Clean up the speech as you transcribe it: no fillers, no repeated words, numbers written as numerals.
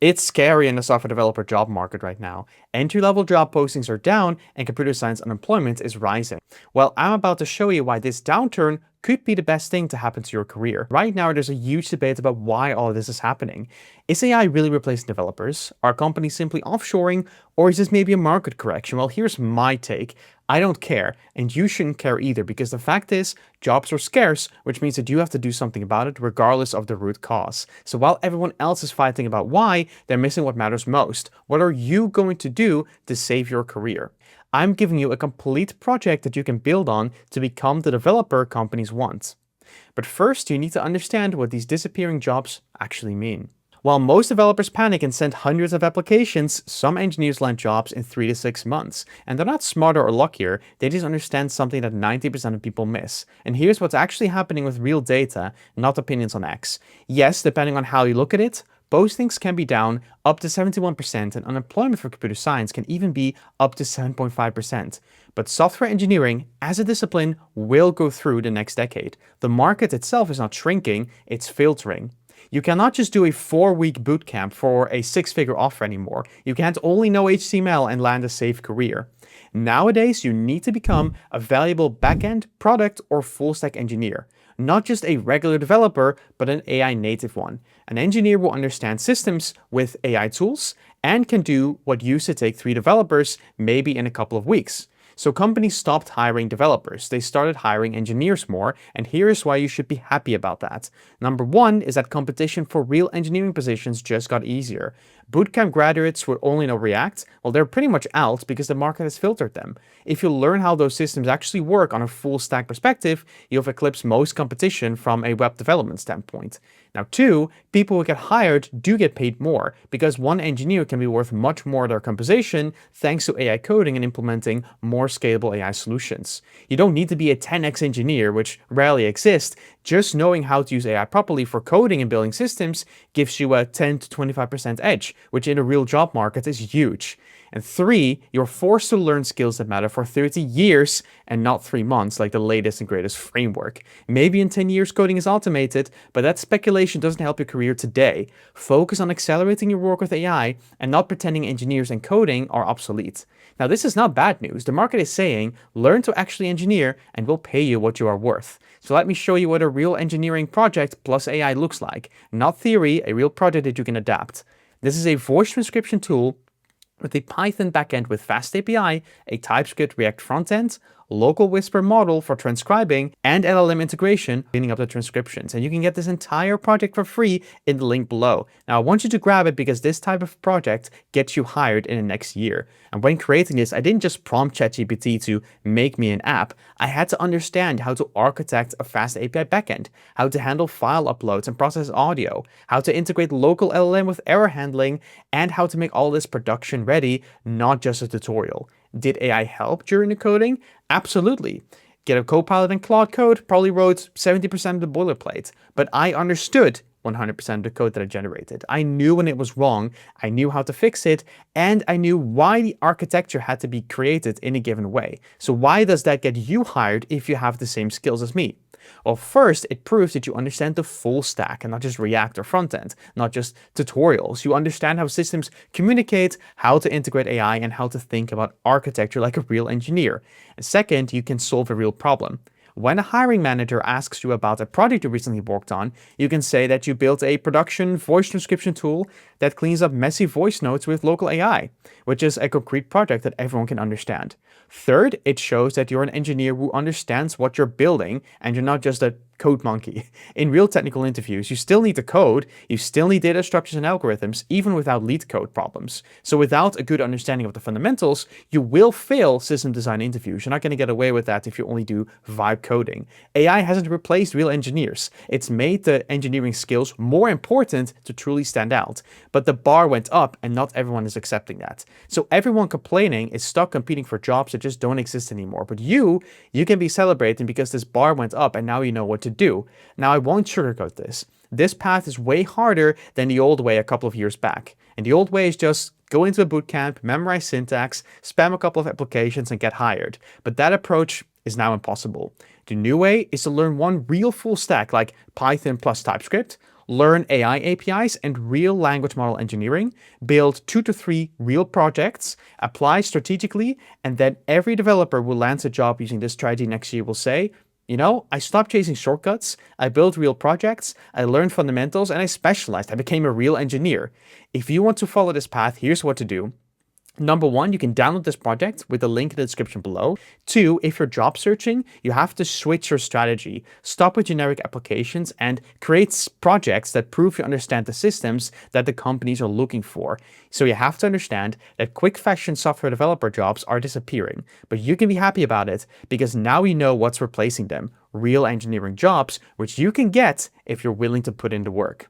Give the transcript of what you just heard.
It's scary in the software developer job market right now. Entry-level job postings are down and computer science unemployment is rising. Well, I'm about to show you why this downturn could be the best thing to happen to your career. Right now, there's a huge debate about why all of this is happening. Is AI really replacing developers? Are companies simply offshoring? Or is this maybe a market correction? Well, here's my take. I don't care, and you shouldn't care either, because the fact is, jobs are scarce, which means that you have to do something about it regardless of the root cause. So while everyone else is fighting about why, they're missing what matters most. What are you going to do to save your career? I'm giving you a complete project that you can build on to become the developer companies want. But first, you need to understand what these disappearing jobs actually mean. While most developers panic and send hundreds of applications, some engineers land jobs in 3 to 6 months. And they're not smarter or luckier, they just understand something that 90% of people miss. And here's what's actually happening with real data, not opinions on X. Yes, depending on how you look at it, postings can be down up to 71% and unemployment for computer science can even be up to 7.5%. But software engineering as a discipline will go through the next decade. The market itself is not shrinking, it's filtering. You cannot just do a 4-week bootcamp for a 6-figure offer anymore. You can't only know HTML and land a safe career. Nowadays, you need to become a valuable backend, product, or full-stack engineer. Not just a regular developer, but an AI native one. An engineer will understand systems with AI tools and can do what used to take 3 developers maybe in a couple of weeks. So companies stopped hiring developers. They started hiring engineers more, and here's why you should be happy about that. Number one is that competition for real engineering positions just got easier. Bootcamp graduates who only know React, well, they're pretty much out because the market has filtered them. If you learn how those systems actually work on a full stack perspective, you've eclipsed most competition from a web development standpoint. Now, two, people who get hired do get paid more because one engineer can be worth much more their compensation thanks to AI coding and implementing more scalable AI solutions. You don't need to be a 10x engineer, which rarely exists. Just knowing how to use AI properly for coding and building systems gives you a 10 to 25% edge, which in a real job market is huge. And three, you're forced to learn skills that matter for 30 years and not 3 months like the latest and greatest framework. Maybe in 10 years coding is automated, but that speculation doesn't help your career today. Focus on accelerating your work with AI and not pretending engineers and coding are obsolete. Now, this is not bad news. The market is saying, learn to actually engineer and we'll pay you what you are worth. So let me show you what a real engineering project plus AI looks like. Not theory, a real project that you can adapt. This is a voice transcription tool with a Python backend with FastAPI, a TypeScript React frontend, local whisper model for transcribing, and LLM integration, cleaning up the transcriptions. And you can get this entire project for free in the link below. Now, I want you to grab it because this type of project gets you hired in the next year. And when creating this, I didn't just prompt ChatGPT to make me an app. I had to understand how to architect a FastAPI backend, how to handle file uploads and process audio, how to integrate local LLM with error handling, and how to make all this production ready, not just a tutorial. Did AI help during the coding? Absolutely. GitHub Copilot and Claude Code probably wrote 70% of the boilerplate, but I understood 100% of the code that I generated. I knew when it was wrong, I knew how to fix it, and I knew why the architecture had to be created in a given way. So why does that get you hired if you have the same skills as me? Well, first, it proves that you understand the full stack and not just React or frontend, not just tutorials. You understand how systems communicate, how to integrate AI, and how to think about architecture like a real engineer. And second, you can solve a real problem. When a hiring manager asks you about a project you recently worked on, you can say that you built a production voice transcription tool that cleans up messy voice notes with local AI, which is a concrete project that everyone can understand. Third, it shows that you're an engineer who understands what you're building and you're not just a code monkey. In real technical interviews, you still need to code, you still need data structures and algorithms, even without lead code problems. So without a good understanding of the fundamentals, you will fail system design interviews. You're not going to get away with that if you only do vibe coding. AI hasn't replaced real engineers. It's made the engineering skills more important to truly stand out. But the bar went up and not everyone is accepting that. So everyone complaining is stuck competing for jobs that just don't exist anymore. But you can be celebrating because this bar went up and now you know what to do. Now, I won't sugarcoat this. This path is way harder than the old way a couple of years back. And the old way is just go into a bootcamp, memorize syntax, spam a couple of applications and get hired. But that approach is now impossible. The new way is to learn one real full stack like Python plus TypeScript, Learn AI APIs and real language model engineering, build 2 to 3 real projects, apply strategically, and then every developer who lands a job using this strategy next year will say, you know, I stopped chasing shortcuts, I built real projects, I learned fundamentals, and I specialized. I became a real engineer. If you want to follow this path, here's what to do. Number one, you can download this project with the link in the description below. Two, if you're job searching, you have to switch your strategy. Stop with generic applications and create projects that prove you understand the systems that the companies are looking for. So you have to understand that quick fashion software developer jobs are disappearing, but you can be happy about it because now you know what's replacing them. Real engineering jobs, which you can get if you're willing to put in the work.